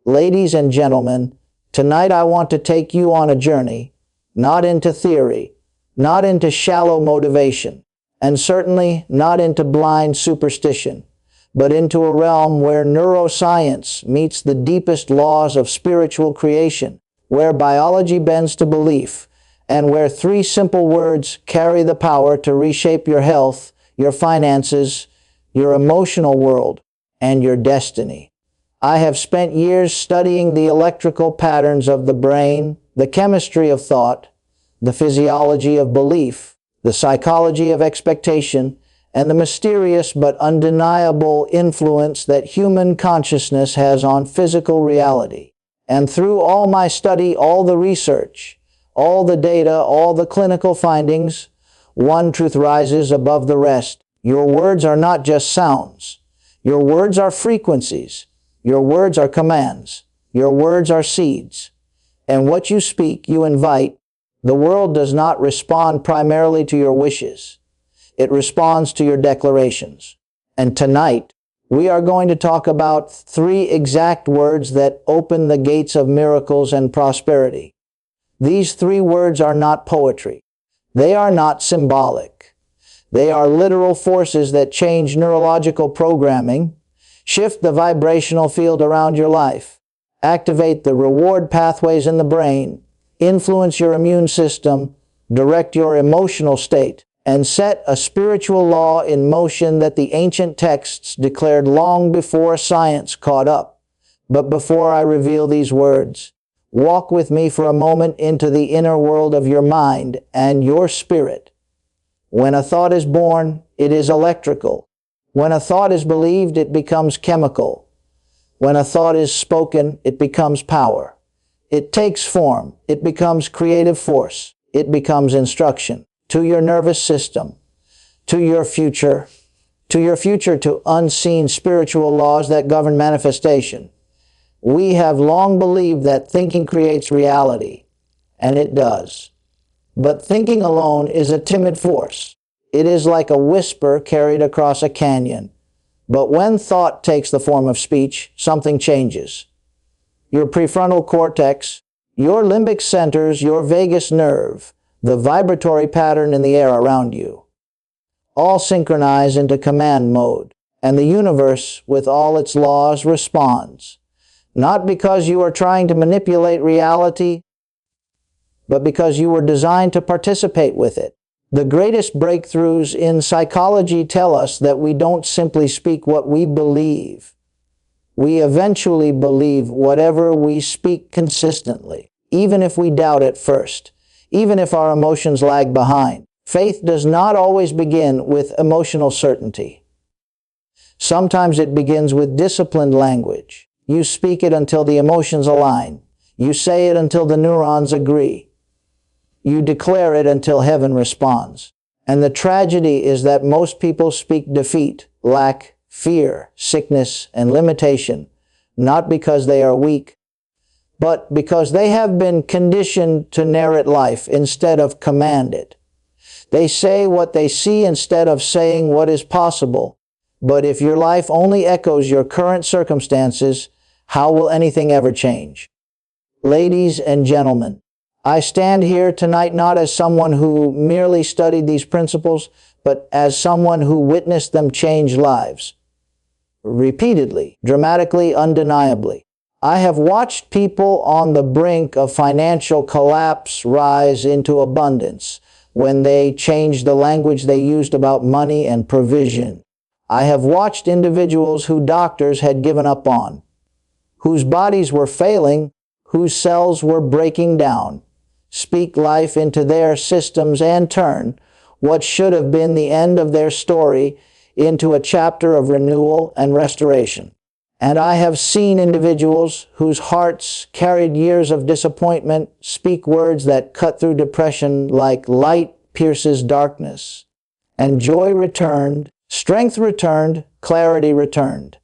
Ladies and gentlemen, tonight I want to take you on a journey, not into theory, not into shallow motivation, and certainly not into blind superstition, but into a realm where neuroscience meets the deepest laws of spiritual creation, where biology bends to belief, and where three simple words carry the power to reshape your health, your finances, your emotional world, and your destiny. I have spent years studying the electrical patterns of the brain, the chemistry of thought, the physiology of belief, the psychology of expectation, and the mysterious but undeniable influence that human consciousness has on physical reality. And through all my study, all the research, all the data, all the clinical findings, one truth rises above the rest. Your words are not just sounds. Your words are frequencies. Your words are commands. Your words are seeds. And what you speak, you invite. The world does not respond primarily to your wishes. It responds to your declarations. And tonight, we are going to talk about three exact words that open the gates of miracles and prosperity. These three words are not poetry. They are not symbolic. They are literal forces that change neurological programming, shift the vibrational field around your life, activate the reward pathways in the brain, influence your immune system, direct your emotional state, and set a spiritual law in motion that the ancient texts declared long before science caught up. But before I reveal these words, walk with me for a moment into the inner world of your mind and your spirit. When a thought is born, it is electrical. When a thought is believed, it becomes chemical. When a thought is spoken, it becomes power. It takes form. It becomes creative force. It becomes instruction to your nervous system, to your future, to unseen spiritual laws that govern manifestation. We have long believed that thinking creates reality, and it does. But thinking alone is a timid force. It is like a whisper carried across a canyon. But when thought takes the form of speech, something changes. Your prefrontal cortex, your limbic centers, your vagus nerve, the vibratory pattern in the air around you, all synchronize into command mode, and the universe, with all its laws, responds. Not because you are trying to manipulate reality, but because you were designed to participate with it. The greatest breakthroughs in psychology tell us that we don't simply speak what we believe. We eventually believe whatever we speak consistently, even if we doubt at first, even if our emotions lag behind. Faith does not always begin with emotional certainty. Sometimes it begins with disciplined language. You speak it until the emotions align. You say it until the neurons agree. You declare it until heaven responds. And the tragedy is that most people speak defeat, lack, fear, sickness, and limitation, not because they are weak, but because they have been conditioned to narrate life instead of command it. They say what they see instead of saying what is possible. But if your life only echoes your current circumstances, how will anything ever change? Ladies and gentlemen, I stand here tonight not as someone who merely studied these principles, but as someone who witnessed them change lives. Repeatedly, dramatically, undeniably. I have watched people on the brink of financial collapse rise into abundance when they changed the language they used about money and provision. I have watched individuals who doctors had given up on, whose bodies were failing, whose cells were breaking down, speak life into their systems and turn what should have been the end of their story into a chapter of renewal and restoration. And I have seen individuals whose hearts carried years of disappointment speak words that cut through depression like light pierces darkness. And joy returned, strength returned, clarity returned.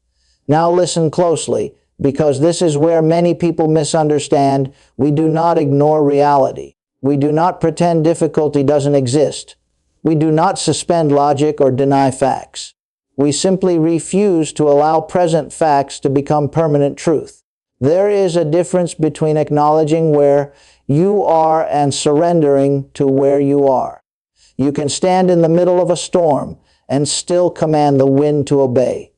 Now listen closely, because this is where many people misunderstand. We do not ignore reality. We do not pretend difficulty doesn't exist. We do not suspend logic or deny facts. We simply refuse to allow present facts to become permanent truth. There is a difference between acknowledging where you are and surrendering to where you are. You can stand in the middle of a storm and still command the wind to obey.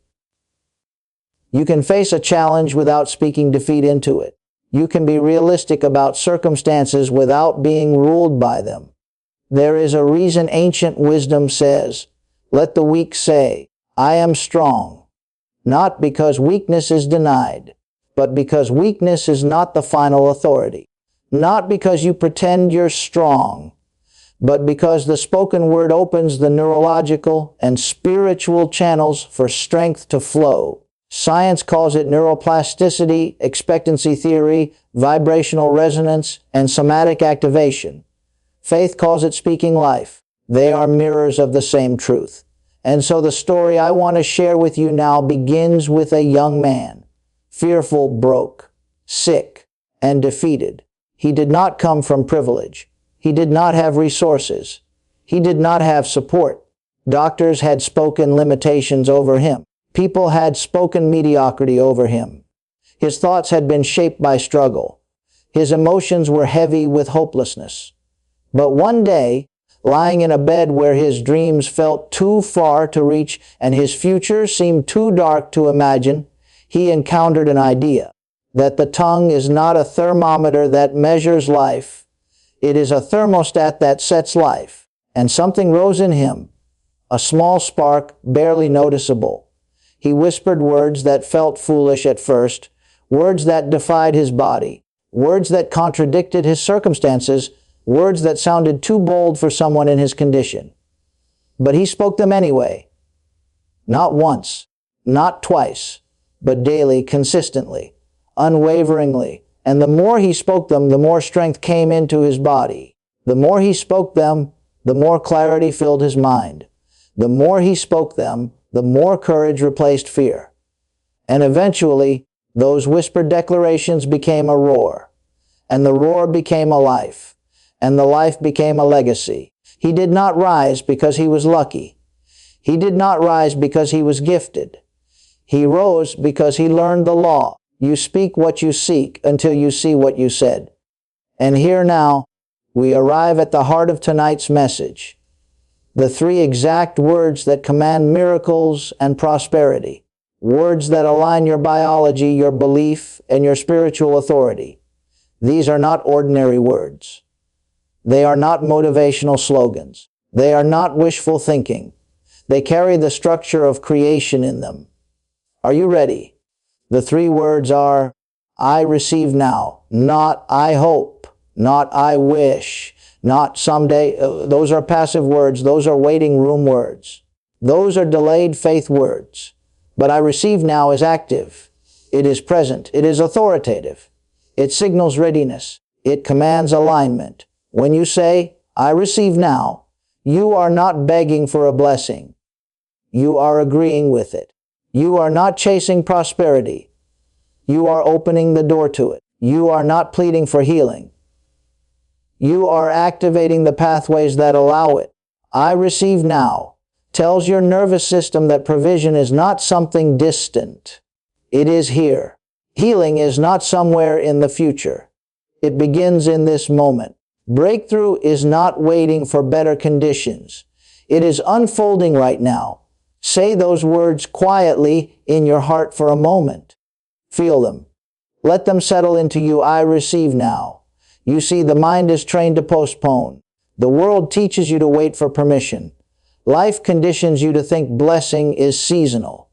You can face a challenge without speaking defeat into it. You can be realistic about circumstances without being ruled by them. There is a reason ancient wisdom says, "Let the weak say, I am strong," not because weakness is denied, but because weakness is not the final authority. Not because you pretend you're strong, but because the spoken word opens the neurological and spiritual channels for strength to flow. Science calls it neuroplasticity, expectancy theory, vibrational resonance, and somatic activation. Faith calls it speaking life. They are mirrors of the same truth. And so the story I want to share with you now begins with a young man, fearful, broke, sick, and defeated. He did not come from privilege. He did not have resources. He did not have support. Doctors had spoken limitations over him. People had spoken mediocrity over him. His thoughts had been shaped by struggle. His emotions were heavy with hopelessness. But one day, lying in a bed where his dreams felt too far to reach and his future seemed too dark to imagine, he encountered an idea that the tongue is not a thermometer that measures life. It is a thermostat that sets life. And something rose in him, a small spark, barely noticeable. He whispered words that felt foolish at first, words that defied his body, words that contradicted his circumstances, words that sounded too bold for someone in his condition. But he spoke them anyway. Not once, not twice, but daily, consistently, unwaveringly. And the more he spoke them, the more strength came into his body. The more he spoke them, the more clarity filled his mind. The more he spoke them, the more courage replaced fear. And eventually, those whispered declarations became a roar. And the roar became a life. And the life became a legacy. He did not rise because he was lucky. He did not rise because he was gifted. He rose because he learned the law. You speak what you seek until you see what you said. And here now, we arrive at the heart of tonight's message. The three exact words that command miracles and prosperity. Words that align your biology, your belief, and your spiritual authority. These are not ordinary words. They are not motivational slogans. They are not wishful thinking. They carry the structure of creation in them. Are you ready? The three words are, I receive now, not I hope, not I wish, not someday. Those are passive words. Those are waiting room words. Those are delayed faith words. But I receive now is active. It is present. It is authoritative. It signals readiness. It commands alignment. When you say, I receive now, you are not begging for a blessing. You are agreeing with it. You are not chasing prosperity. You are opening the door to it. You are not pleading for healing. You are activating the pathways that allow it. I receive now tells your nervous system that provision is not something distant. It is here. Healing is not somewhere in the future. It begins in this moment. Breakthrough is not waiting for better conditions. It is unfolding right now. Say those words quietly in your heart for a moment. Feel them. Let them settle into you. I receive now. You see, the mind is trained to postpone. The world teaches you to wait for permission. Life conditions you to think blessing is seasonal,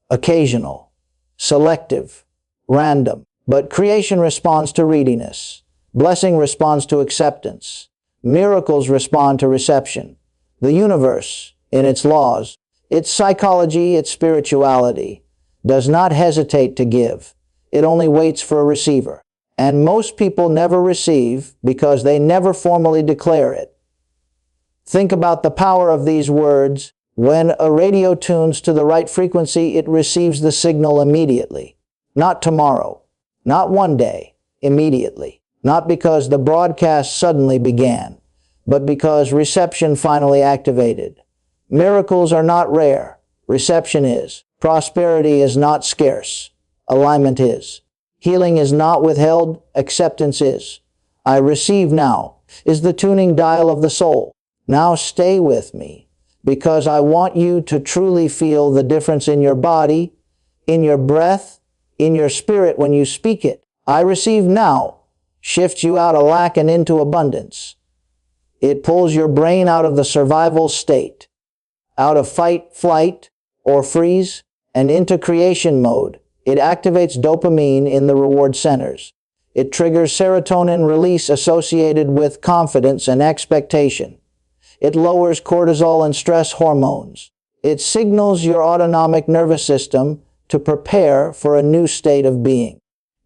occasional, selective, random. But creation responds to readiness. Blessing responds to acceptance. Miracles respond to reception. The universe, in its laws, its psychology, its spirituality, does not hesitate to give. It only waits for a receiver. And most people never receive because they never formally declare it. Think about the power of these words. When a radio tunes to the right frequency, it receives the signal immediately. Not tomorrow. Not one day. Immediately. Not because the broadcast suddenly began, but because reception finally activated. Miracles are not rare. Reception is. Prosperity is not scarce. Alignment is. Healing is not withheld, acceptance is. I receive now is the tuning dial of the soul. Now stay with me, because I want you to truly feel the difference in your body, in your breath, in your spirit when you speak it. I receive now shifts you out of lack and into abundance. It pulls your brain out of the survival state, out of fight, flight, or freeze, and into creation mode. It activates dopamine in the reward centers. It triggers serotonin release associated with confidence and expectation. It lowers cortisol and stress hormones. It signals your autonomic nervous system to prepare for a new state of being.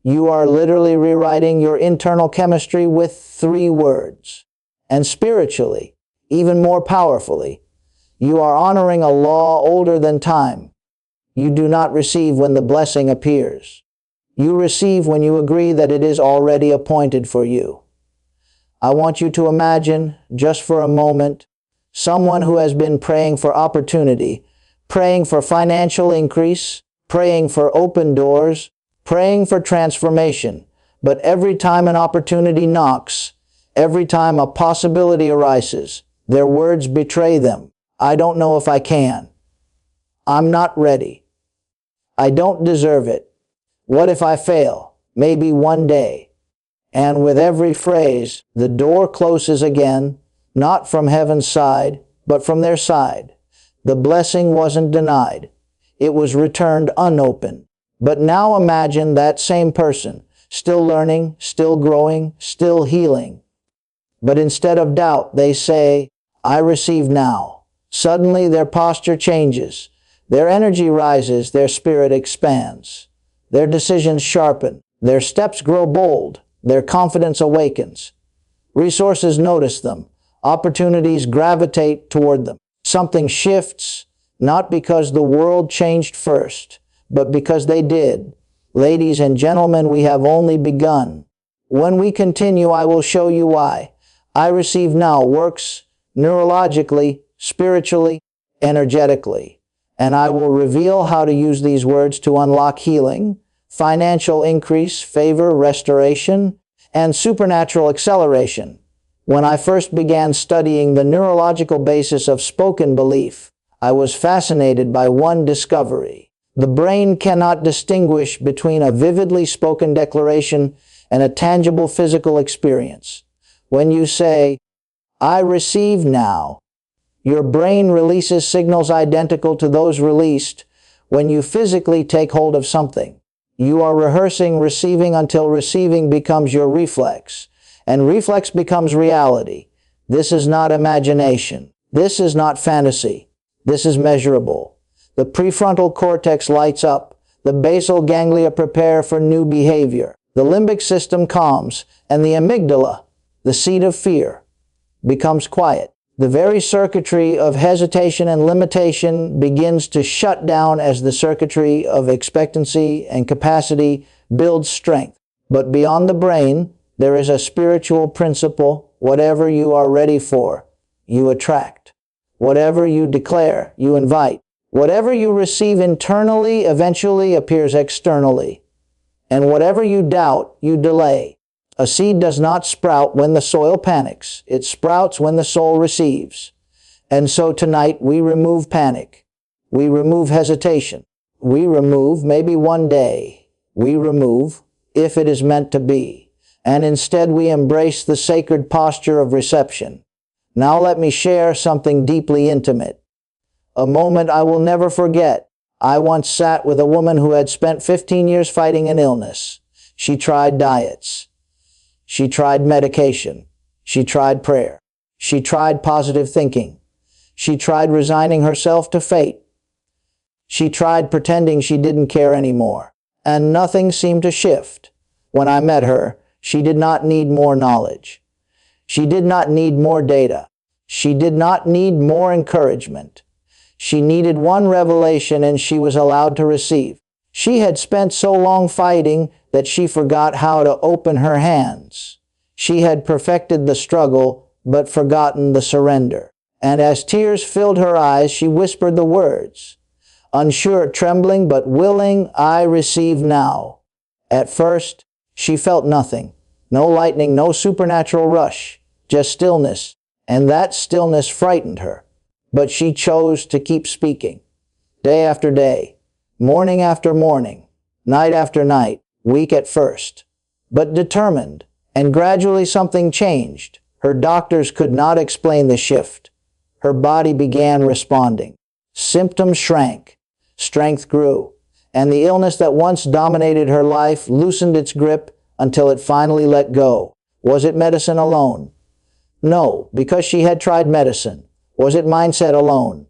You are literally rewriting your internal chemistry with 3 words. And spiritually, even more powerfully, you are honoring a law older than time. You do not receive when the blessing appears. You receive when you agree that it is already appointed for you. I want you to imagine, just for a moment, someone who has been praying for opportunity, praying for financial increase, praying for open doors, praying for transformation. But every time an opportunity knocks, every time a possibility arises, their words betray them. I don't know if I can. I'm not ready. I don't deserve it. What if I fail? Maybe one day. And with every phrase, the door closes again, not from heaven's side, but from their side. The blessing wasn't denied. It was returned unopened. But now imagine that same person, still learning, still growing, still healing. But instead of doubt, they say, I receive now. Suddenly their posture changes. Their energy rises, their spirit expands. Their decisions sharpen. Their steps grow bold. Their confidence awakens. Resources notice them. Opportunities gravitate toward them. Something shifts, not because the world changed first, but because they did. Ladies and gentlemen, we have only begun. When we continue, I will show you why. I receive now works neurologically, spiritually, energetically. And I will reveal how to use these words to unlock healing, financial increase, favor, restoration, and supernatural acceleration. When I first began studying the neurological basis of spoken belief, I was fascinated by one discovery. The brain cannot distinguish between a vividly spoken declaration and a tangible physical experience. When you say, I receive now, your brain releases signals identical to those released when you physically take hold of something. You are rehearsing receiving until receiving becomes your reflex, and reflex becomes reality. This is not imagination. This is not fantasy. This is measurable. The prefrontal cortex lights up. The basal ganglia prepare for new behavior. The limbic system calms, and the amygdala, the seat of fear, becomes quiet. The very circuitry of hesitation and limitation begins to shut down as the circuitry of expectancy and capacity builds strength. But beyond the brain, there is a spiritual principle. Whatever you are ready for, you attract. Whatever you declare, you invite. Whatever you receive internally eventually appears externally. And whatever you doubt, you delay. A seed does not sprout when the soil panics. It sprouts when the soul receives. And so tonight we remove panic. We remove hesitation. We remove maybe one day. We remove if it is meant to be. And instead we embrace the sacred posture of reception. Now let me share something deeply intimate. A moment I will never forget. I once sat with a woman who had spent 15 years fighting an illness. She tried diets. She tried medication. She tried prayer. She tried positive thinking. She tried resigning herself to fate. She tried pretending she didn't care anymore. And nothing seemed to shift. When I met her, she did not need more knowledge. She did not need more data. She did not need more encouragement. She needed one revelation, and she was allowed to receive. She had spent so long fighting that she forgot how to open her hands. She had perfected the struggle, but forgotten the surrender. And as tears filled her eyes, she whispered the words, unsure, trembling, but willing, I receive now. At first, she felt nothing. No lightning, no supernatural rush, just stillness, and that stillness frightened her. But she chose to keep speaking. Day after day, morning after morning, night after night, weak at first, but determined, and gradually something changed. Her doctors could not explain the shift. Her body began responding. Symptoms shrank, strength grew, and the illness that once dominated her life loosened its grip until it finally let go. Was it medicine alone? No, because she had tried medicine. Was it mindset alone?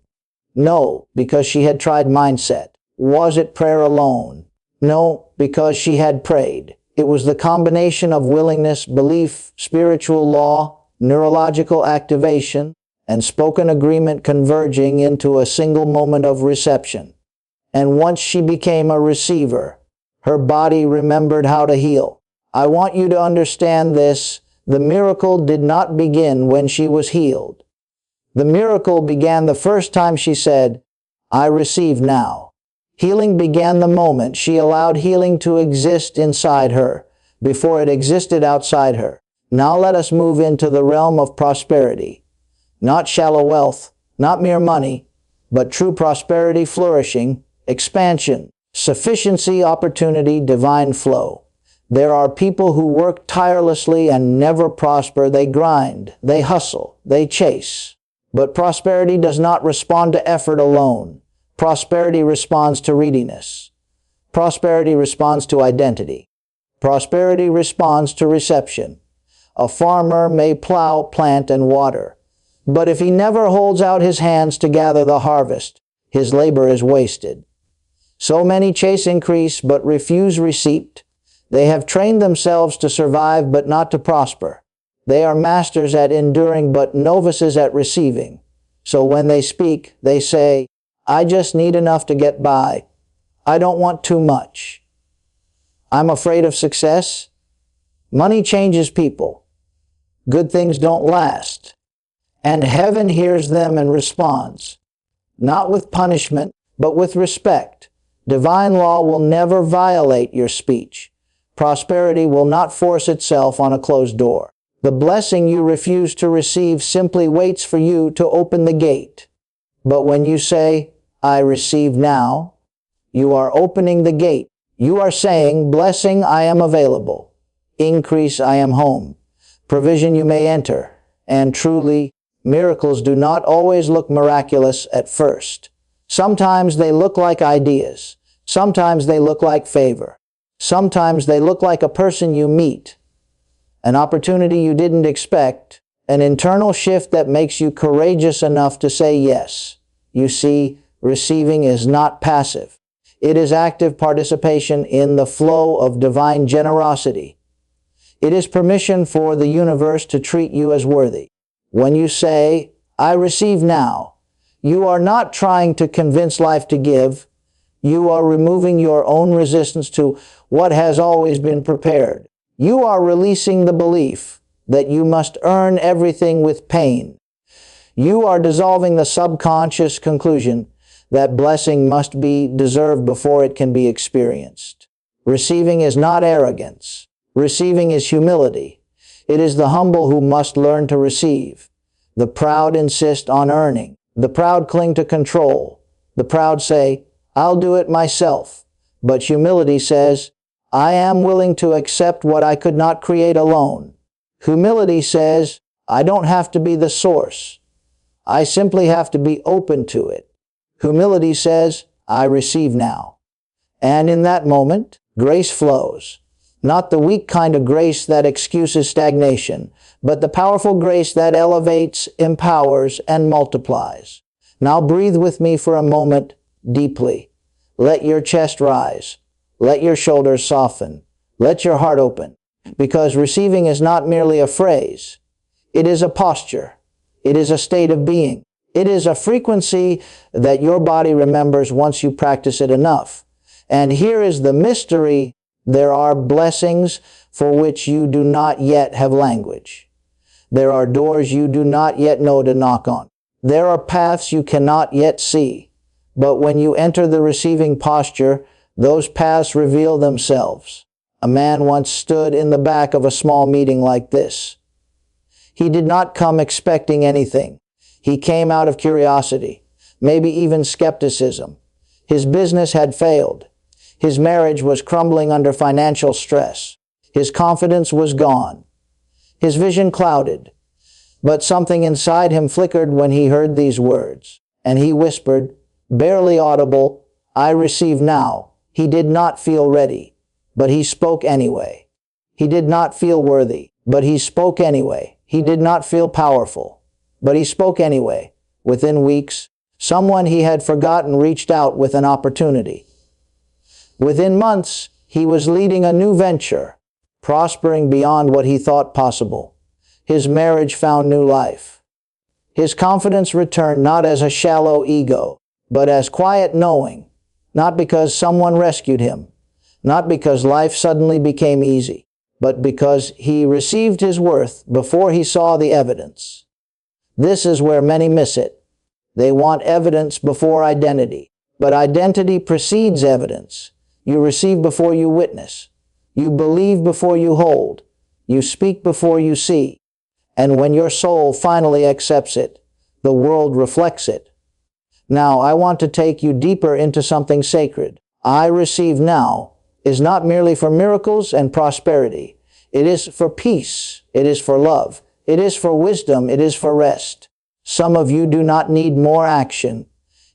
No, because she had tried mindset. Was it prayer alone? No, because she had prayed. It was the combination of willingness, belief, spiritual law, neurological activation, and spoken agreement converging into a single moment of reception. And once she became a receiver, her body remembered how to heal. I want you to understand this. The miracle did not begin when she was healed. The miracle began the first time she said, I receive now. Healing began the moment she allowed healing to exist inside her, before it existed outside her. Now let us move into the realm of prosperity. Not shallow wealth, not mere money, but true prosperity, flourishing, expansion, sufficiency, opportunity, divine flow. There are people who work tirelessly and never prosper. They grind, they hustle, they chase. But prosperity does not respond to effort alone. Prosperity responds to readiness. Prosperity responds to identity. Prosperity responds to reception. A farmer may plow, plant, and water, but if he never holds out his hands to gather the harvest, his labor is wasted. So many chase increase but refuse receipt. They have trained themselves to survive but not to prosper. They are masters at enduring but novices at receiving. So when they speak, they say, I just need enough to get by. I don't want too much. I'm afraid of success. Money changes people. Good things don't last. And heaven hears them and responds, not with punishment, but with respect. Divine law will never violate your speech. Prosperity will not force itself on a closed door. The blessing you refuse to receive simply waits for you to open the gate. But when you say, I receive now, you are opening the gate. You are saying, blessing, I am available. Increase, I am home. Provision, you may enter. And truly, miracles do not always look miraculous at first. Sometimes they look like ideas. Sometimes they look like favor. Sometimes they look like a person you meet, an opportunity you didn't expect, an internal shift that makes you courageous enough to say yes. You see, receiving is not passive. It is active participation in the flow of divine generosity. It is permission for the universe to treat you as worthy. When you say, I receive now, you are not trying to convince life to give. You are removing your own resistance to what has always been prepared. You are releasing the belief that you must earn everything with pain. You are dissolving the subconscious conclusion that blessing must be deserved before it can be experienced. Receiving is not arrogance. Receiving is humility. It is the humble who must learn to receive. The proud insist on earning. The proud cling to control. The proud say, I'll do it myself. But humility says, I am willing to accept what I could not create alone. Humility says, I don't have to be the source. I simply have to be open to it. Humility says, I receive now. And in that moment, grace flows. Not the weak kind of grace that excuses stagnation, but the powerful grace that elevates, empowers, and multiplies. Now breathe with me for a moment deeply. Let your chest rise. Let your shoulders soften. Let your heart open. Because receiving is not merely a phrase. It is a posture. It is a state of being. It is a frequency that your body remembers once you practice it enough. And here is the mystery. There are blessings for which you do not yet have language. There are doors you do not yet know to knock on. There are paths you cannot yet see. But when you enter the receiving posture, those paths reveal themselves. A man once stood in the back of a small meeting like this. He did not come expecting anything. He came out of curiosity, maybe even skepticism. His business had failed. His marriage was crumbling under financial stress. His confidence was gone. His vision clouded. But something inside him flickered when he heard these words, and he whispered, barely audible, "I receive now." He did not feel ready, but he spoke anyway. He did not feel worthy, but he spoke anyway. He did not feel powerful, but he spoke anyway. Within weeks, someone he had forgotten reached out with an opportunity. Within months, he was leading a new venture, prospering beyond what he thought possible. His marriage found new life. His confidence returned not as a shallow ego, but as quiet knowing, not because someone rescued him, not because life suddenly became easy, but because he received his worth before he saw the evidence. This is where many miss it. They want evidence before identity, but identity precedes evidence. You receive before you witness. You believe before you hold. You speak before you see. And when your soul finally accepts it, the world reflects it. Now, I want to take you deeper into something sacred. I receive now is not merely for miracles and prosperity. It is for peace. It is for love. It is for wisdom. It is for rest. Some of you do not need more action.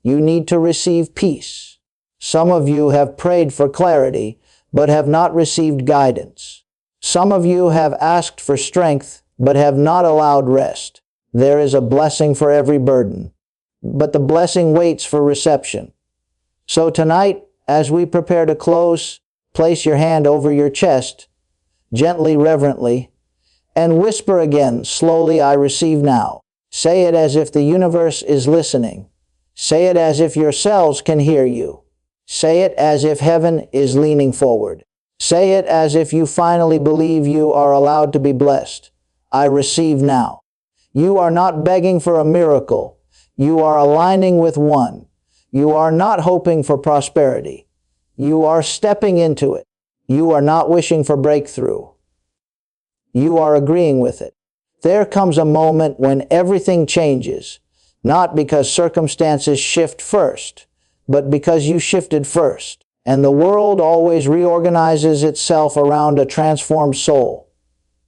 You need to receive peace. Some of you have prayed for clarity, but have not received guidance. Some of you have asked for strength, but have not allowed rest. There is a blessing for every burden, but the blessing waits for reception. So tonight, as we prepare to close, place your hand over your chest, gently, reverently, and whisper again, slowly, "I receive now." Say it as if the universe is listening. Say it as if your cells can hear you. Say it as if heaven is leaning forward. Say it as if you finally believe you are allowed to be blessed. I receive now. You are not begging for a miracle. You are aligning with one. You are not hoping for prosperity. You are stepping into it. You are not wishing for breakthrough. You are agreeing with it. There comes a moment when everything changes, not because circumstances shift first, but because you shifted first. And the world always reorganizes itself around a transformed soul.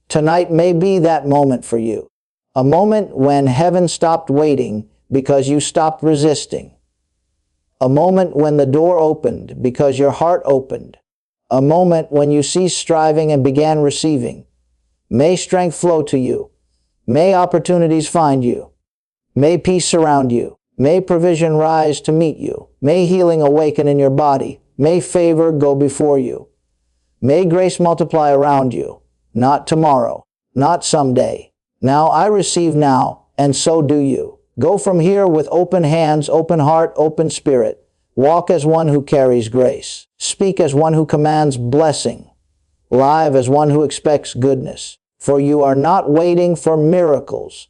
Tonight may be that moment for you. A moment when heaven stopped waiting because you stopped resisting. A moment when the door opened because your heart opened. A moment when you ceased striving and began receiving. May strength flow to you. May opportunities find you. May peace surround you. May provision rise to meet you. May healing awaken in your body. May favor go before you. May grace multiply around you. Not tomorrow, not someday. Now I receive now, and so do you. Go from here with open hands, open heart, open spirit. Walk as one who carries grace. Speak as one who commands blessing. Live as one who expects goodness. For you are not waiting for miracles.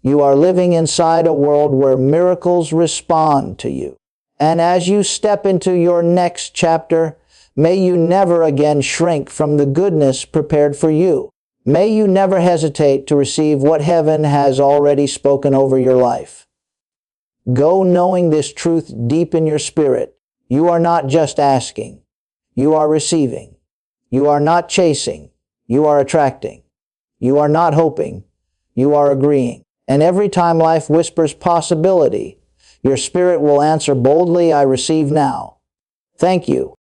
You are living inside a world where miracles respond to you. And as you step into your next chapter, may you never again shrink from the goodness prepared for you. May you never hesitate to receive what heaven has already spoken over your life. Go knowing this truth deep in your spirit. You are not just asking. You are receiving. You are not chasing. You are attracting. You are not hoping. You are agreeing. And every time life whispers possibility, your spirit will answer boldly, "I receive now." Thank you.